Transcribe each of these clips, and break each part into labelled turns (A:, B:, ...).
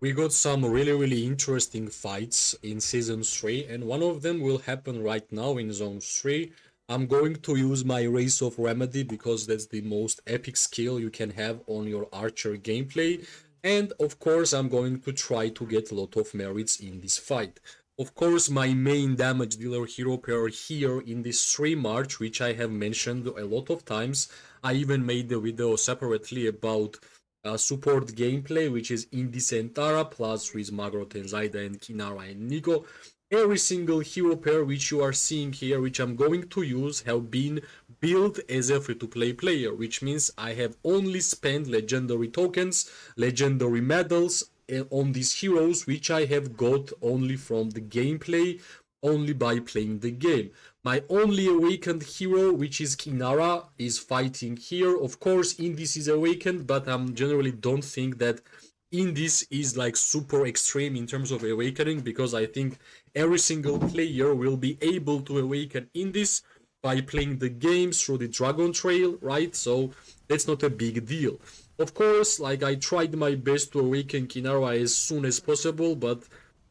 A: We got some really interesting fights in Season 3, and one of them will happen right now in Zone 3. I'm going to use my Race of Remedy because that's the most epic skill you can have on your Archer gameplay. And of course, I'm going to try to get a lot of merits in this fight. Of course, my main damage dealer hero pair here in this stream march, which I have mentioned a lot of times. I even made a video separately about support gameplay, which is Indicentara plus with Magrot and Zaida and Kinara and Nico. Every single hero pair which you are seeing here, which I'm going to use, have been built as a free-to-play player, which means I have only spent legendary tokens, legendary medals on these heroes, which I have got only from the gameplay, only by playing the game. My only awakened hero, which is Kinara, is fighting here. Of course, Indis is awakened, but I generally don't think that Indis is like super extreme in terms of awakening, because I think every single player will be able to awaken Indis by playing the game through the Dragon Trail, right? So that's not a big deal. Of course, like I tried my best to awaken Kinara as soon as possible, but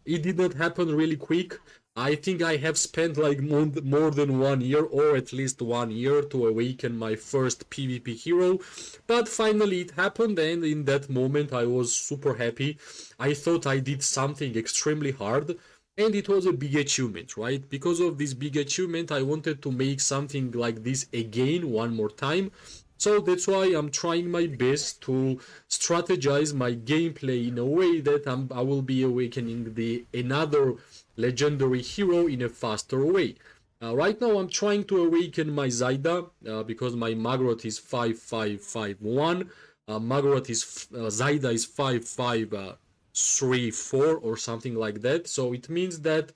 A: it did not happen really quick. I think I have spent like more than 1 year, or at least 1 year, to awaken my first PvP hero. But finally it happened, and in that moment I was super happy. I thought I did something extremely hard, and it was a big achievement, right? Because of this big achievement, I wanted to make something like this again one more time. So that's why I'm trying my best to strategize my gameplay in a way that I will be awakening the another legendary hero in a faster way. Right now I'm trying to awaken my Zaida because my Magrot is 5551. Magrot is Zaida is 5534 or something like that. So it means that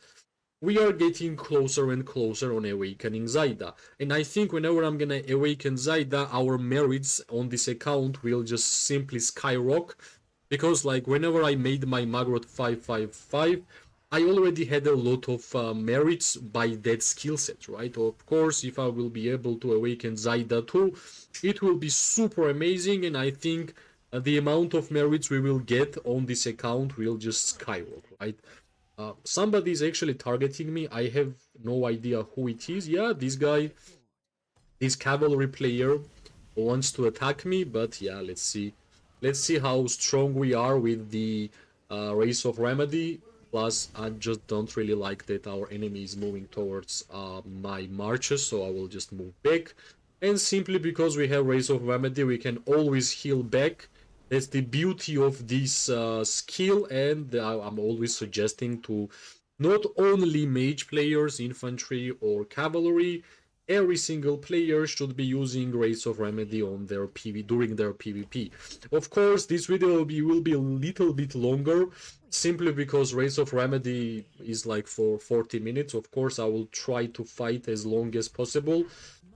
A: we are getting closer and closer on awakening Zaida. And I think whenever I'm gonna awaken Zaida, our merits on this account will just simply skyrocket. Because like whenever I made my Magrot 555, I already had a lot of merits by that skill set, right? Of course, if I will be able to awaken Zaida too, it will be super amazing, and I think the amount of merits we will get on this account will just skyrocket, right? Somebody is actually targeting me. I have no idea who it is. Yeah, this guy, this cavalry player, wants to attack me. But yeah, let's see. Let's see how strong we are with the race of remedy. Plus, I just don't really like that our enemy is moving towards my marches, so I will just move back. And simply because we have race of remedy, we can always heal back. That's the beauty of this skill, and I'm always suggesting to not only mage players, infantry, or cavalry. Every single player should be using Race of Remedy on their PV during their PvP. Of course, this video will be a little bit longer, simply because Race of Remedy is like for 40 minutes. Of course, I will try to fight as long as possible,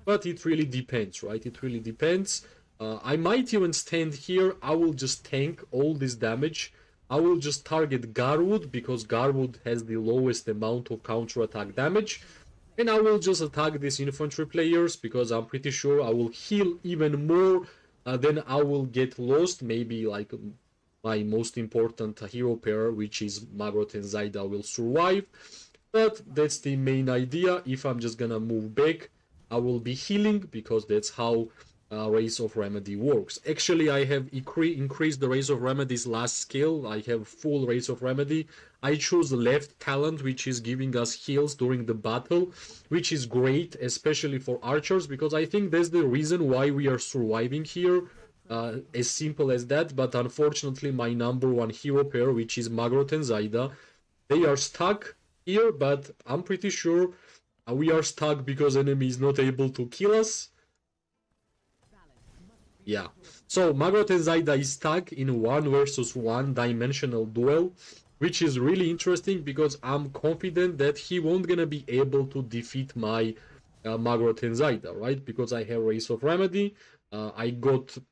A: but it really depends, right? It really depends. I might even stand here. I will just tank all this damage. I will just target Garwood because Garwood has the lowest amount of counter attack damage. And I will just attack these infantry players because I'm pretty sure I will heal even more than I will get lost. Maybe like my most important hero pair, which is Magrot and Zaida, will survive. But that's the main idea. If I'm just gonna move back, I will be healing because that's how Race of Remedy works. Actually, I have increased the Race of Remedy's last skill. I have full Race of Remedy. I choose left talent, which is giving us heals during the battle, which is great, especially for archers, because I think that's the reason why we are surviving here. As simple as that, but unfortunately my number one hero pair, which is Magrot and Zaida, they are stuck here, but I'm pretty sure we are stuck because enemy is not able to kill us. Yeah. So Magrot and Zaida is stuck in 1 versus 1 dimensional duel, which is really interesting because I'm confident that he won't gonna be able to defeat my Magrot and Zaida, right? Because I have Race of Remedy, I got a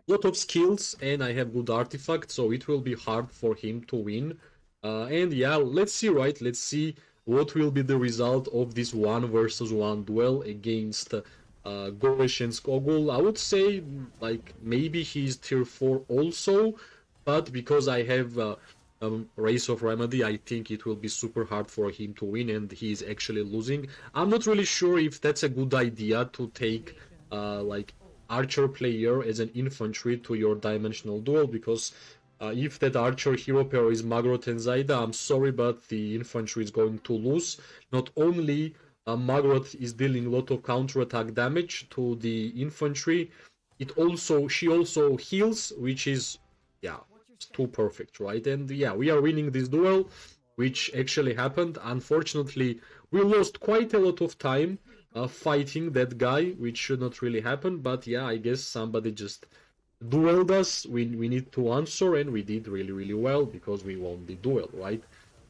A: lot of skills, and I have good artifacts, so it will be hard for him to win. And yeah, let's see, right? Let's see what will be the result of this 1 versus 1 duel against Georrge and Skogul. I would say like maybe he's tier 4 also, But because I have Race of Remedy, I think it will be super hard for him to win, and he's actually losing. I'm not really sure if that's a good idea to take like archer player as an infantry to your dimensional duel, because if that archer hero pair is Magrot and Zaida, I'm sorry, but the infantry is going to lose. Not only Magrot is dealing a lot of counterattack damage to the infantry, she also heals, which is, yeah, too perfect, right? And yeah, we are winning this duel, which actually happened. Unfortunately, we lost quite a lot of time fighting that guy, which should not really happen. But yeah, I guess somebody just dueled us. We need to answer, and we did really, really well because we won the duel, right?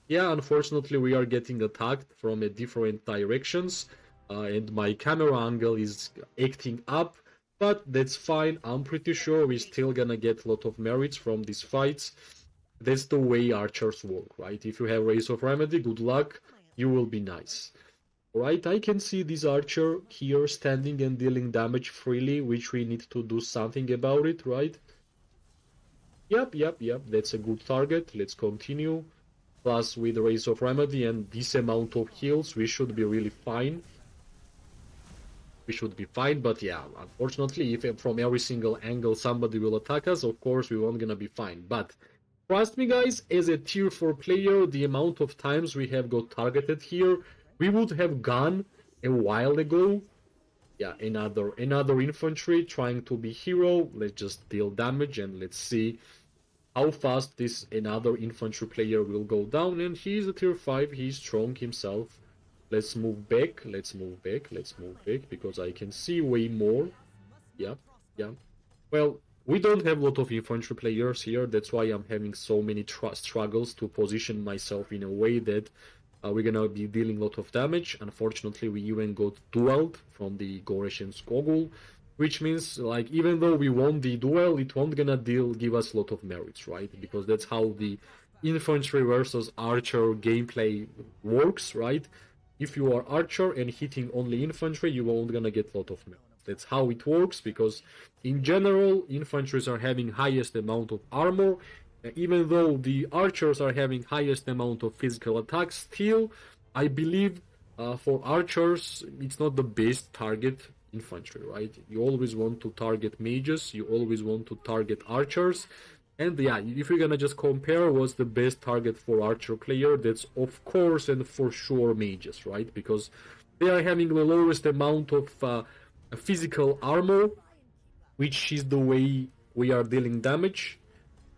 A: Yeah, unfortunately, we are getting attacked from a different directions, and my camera angle is acting up, but that's fine. I'm pretty sure we're still gonna get a lot of merits from these fights. That's the way archers work, right? If you have Race of Remedy, good luck, you will be nice. Alright, I can see this archer here standing and dealing damage freely, which we need to do something about it, right? Yep, that's a good target. Let's continue. Plus, with Race of Remedy and this amount of heals, we should be really fine. We should be fine, but yeah, unfortunately, if from every single angle somebody will attack us, of course we won't gonna be fine. But trust me, guys, as a tier 4 player, the amount of times we have got targeted here, we would have gone a while ago. Yeah, another infantry trying to be hero. Let's just deal damage and let's see how fast this another infantry player will go down. And he's a tier 5, he's strong himself. Let's move back, because I can see way more. Yeah. Well, we don't have a lot of infantry players here, that's why I'm having so many struggles to position myself in a way that we're gonna be dealing a lot of damage. Unfortunately, we even got dueled from the Georrge and Skogul, which means, like, even though we won the duel, it won't gonna give us a lot of merits, right? Because that's how the infantry versus archer gameplay works, right? If you are archer and hitting only infantry, you won't gonna get a lot of merits. That's how it works, because in general, infantries are having highest amount of armor. Even though the archers are having highest amount of physical attacks, still, I believe for archers, it's not the best target infantry, right? You always want to target mages, you always want to target archers, and yeah, if you're gonna just compare what's the best target for archer player, that's of course and for sure mages, right? Because they are having the lowest amount of physical armor, which is the way we are dealing damage.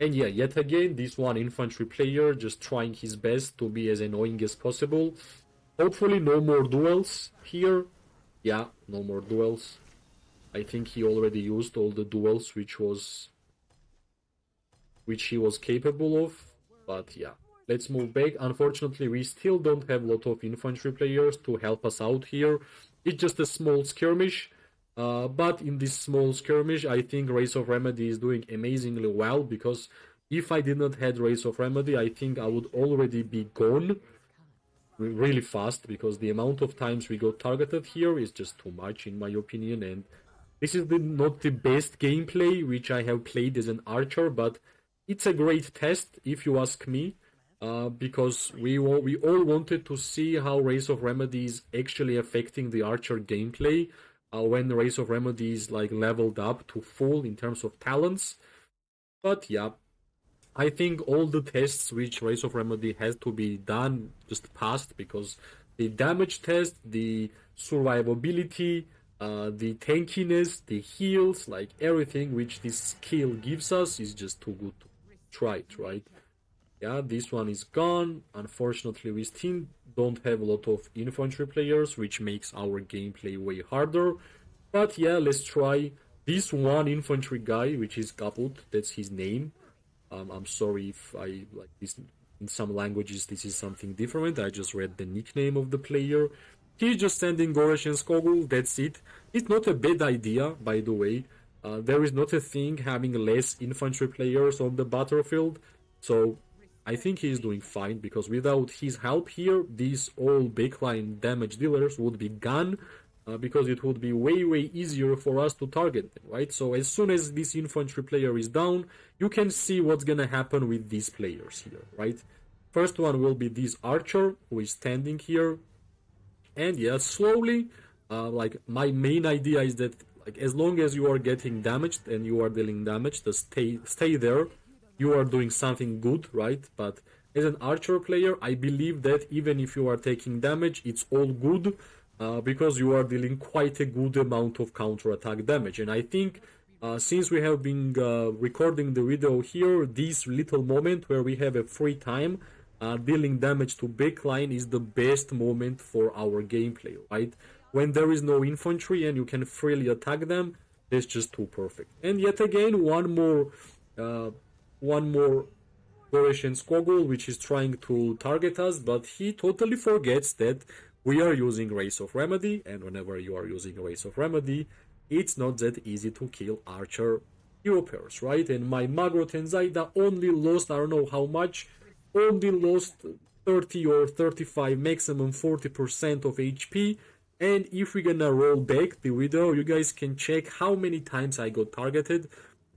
A: And yeah, yet again, this one infantry player just trying his best to be as annoying as possible. Hopefully no more duels here. Yeah, no more duels. I think he already used all the duels which he was capable of. But yeah, let's move back. Unfortunately, we still don't have a lot of infantry players to help us out here. It's just a small skirmish. But in this small skirmish, I think Race of Remedy is doing amazingly well, because if I did not have Race of Remedy, I think I would already be gone really fast, because the amount of times we got targeted here is just too much, in my opinion. And this is not the best gameplay which I have played as an archer, but it's a great test, if you ask me, because we all wanted to see how Race of Remedy is actually affecting the archer gameplay. When the Race of Remedy is like leveled up to full in terms of talents. But yeah, I think all the tests which Race of Remedy has to be done just passed, because the damage test, the survivability, the tankiness, the heals, like everything which this skill gives us is just too good to try it, right? Yeah, this one is gone. Unfortunately, we still don't have a lot of infantry players, which makes our gameplay way harder. But yeah, let's try this one infantry guy, which is Kaput. That's his name. I'm sorry if I like this. In some languages, this is something different. I just read the nickname of the player. He's just sending Georrge and Skogul. That's it. It's not a bad idea, by the way. There is not a thing having less infantry players on the battlefield. So I think he's doing fine, because without his help here, these all backline damage dealers would be gone because it would be way easier for us to target them, right? So as soon as this infantry player is down, you can see what's gonna happen with these players here, right? First one will be this archer who is standing here, and yeah, slowly, like my main idea is that like as long as you are getting damaged and you are dealing damage, just stay there. You are doing something good, right? But as an archer player, I believe that even if you are taking damage, it's all good because you are dealing quite a good amount of counter attack damage. And I think since we have been recording the video here, this little moment where we have a free time dealing damage to backline is the best moment for our gameplay, right? When there is no infantry and you can freely attack them, it's just too perfect. And yet again, one more Georrge Skogul, which is trying to target us, but he totally forgets that we are using Race of Remedy, and whenever you are using Race of Remedy, it's not that easy to kill archer hero pairs, right? And my Magrot and Zaida only lost, I don't know how much, only lost 30 or 35, maximum 40% of HP. And if we're gonna roll back the video, you guys can check how many times I got targeted,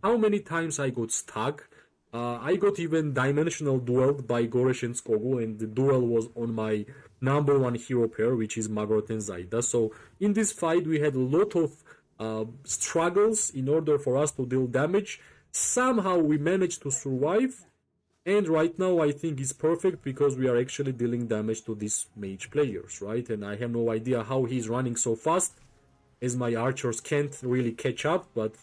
A: how many times I got stuck. I got even dimensional dueled by Georrge and Skogul, and the duel was on my number one hero pair, which is Magrot and Zaida. So in this fight, we had a lot of struggles in order for us to deal damage. Somehow we managed to survive, and right now I think it's perfect because we are actually dealing damage to these mage players, right? And I have no idea how he's running so fast, as my archers can't really catch up, but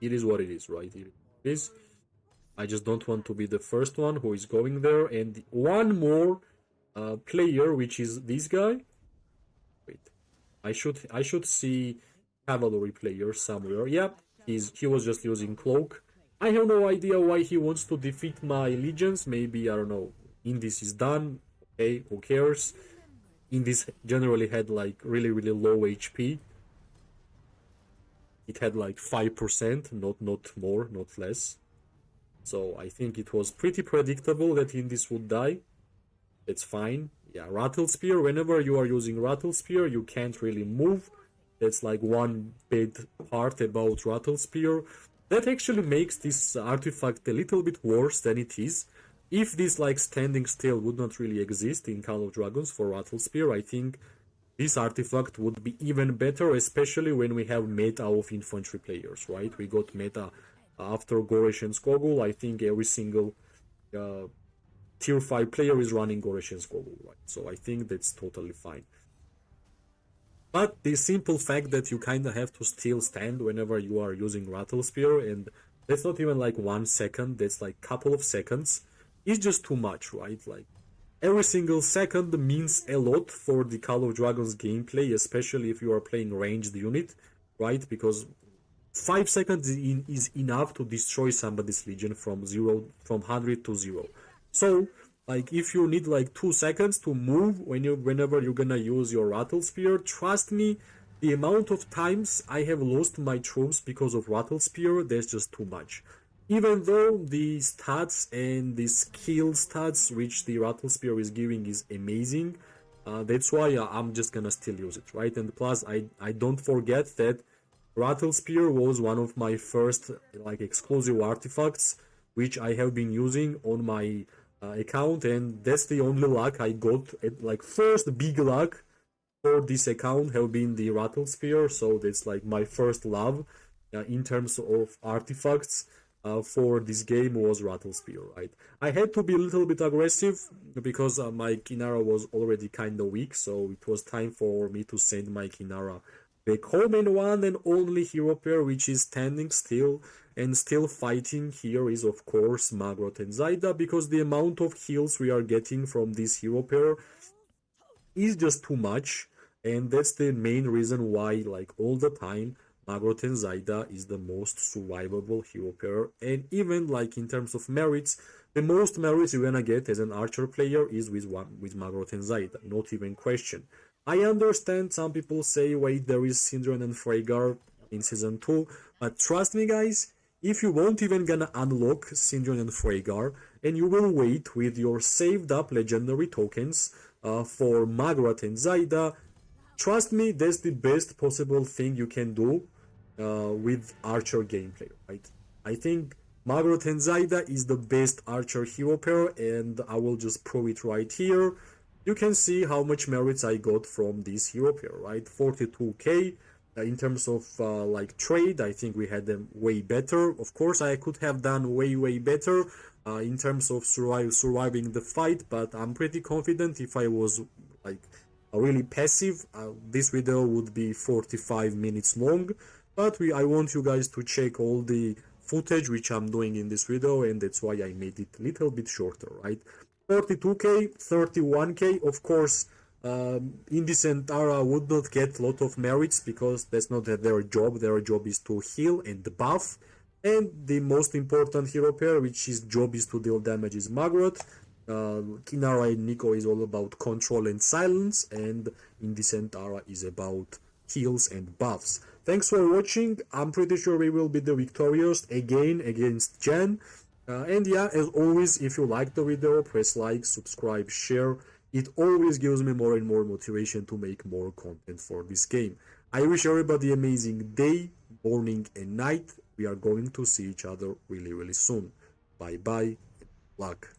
A: it is what it is, right? It is. I just don't want to be the first one who is going there. And one more player, which is this guy. Wait, I should see cavalry player somewhere. Yep, he was just using cloak. I have no idea why he wants to defeat my legions. Maybe, I don't know, Indis is done. Okay, who cares? Indis generally had like really low HP. It had like 5%, not more, not less. So I think it was pretty predictable that Indis would die. It's fine. Yeah, Rattle Spear, whenever you are using Rattle Spear, you can't really move. That's like one bad part about Rattle Spear. That actually makes this artifact a little bit worse than it is. If this like standing still would not really exist in Call of Dragons for Rattle Spear, I think this artifact would be even better, especially when we have meta of infantry players, right? We got meta after Georrge and Skogul. I think every single tier 5 player is running Georrge and Skogul, right? So I think that's totally fine. But the simple fact that you kind of have to still stand whenever you are using Rattle Spear, and that's not even like 1 second, that's like couple of seconds, is just too much, right? Like every single second means a lot for the Call of Dragons gameplay, especially if you are playing ranged unit, right? Because 5 seconds is enough to destroy somebody's legion from 100 to 0. So like if you need like 2 seconds to move whenever you're gonna use your Rattle Spear, trust me, the amount of times I have lost my troops because of Rattle Spear, that's just too much. Even though the stats and the skill stats which the Rattle Spear is giving is amazing, that's why I'm just gonna still use it, right? And plus I don't forget that Rattle Spear was one of my first like exclusive artifacts which I have been using on my account, and that's the only luck I got. Like first big luck for this account have been the Rattle Spear, so that's like my first love in terms of artifacts for this game was Rattle Spear, right? I had to be a little bit aggressive because my Kinara was already kind of weak, so it was time for me to send my Kinara back home, and one and only hero pair which is standing still and still fighting here is of course Magrot and Zaida, because the amount of heals we are getting from this hero pair is just too much, and that's the main reason why like all the time Magrot and Zaida is the most survivable hero pair. And even like in terms of merits, the most merits you're gonna get as an archer player is with Magrot and Zaida, not even question. I understand some people say, wait, there is Syndron and Freygar in Season 2, but trust me guys, if you won't even gonna unlock Syndron and Freygar, and you will wait with your saved up legendary tokens for Magrot and Zaida, trust me, that's the best possible thing you can do with archer gameplay, right? I think Magrot and Zaida is the best archer hero pair, and I will just prove it right here. You can see how much merits I got from this hero pair, right? 42k. In terms of like trade, I think we had them way better. Of course, I could have done way better in terms of surviving the fight, but I'm pretty confident if I was like really passive, this video would be 45 minutes long. But I want you guys to check all the footage which I'm doing in this video, and that's why I made it a little bit shorter, right? 32k, 31k, of course. Indis and Tara would not get a lot of merits because that's not their job. Their job is to heal and buff. And the most important hero pair, which his job is to deal damage, is Magrot. Kinara and Nico is all about control and silence, and Indis and Tara is about heals and buffs. Thanks for watching. I'm pretty sure we will be the victorious again against Jan. And yeah, as always, if you like the video, press like, subscribe, share. It always gives me more and more motivation to make more content for this game. I wish everybody an amazing day, morning and night. We are going to see each other really soon. Bye bye. Luck.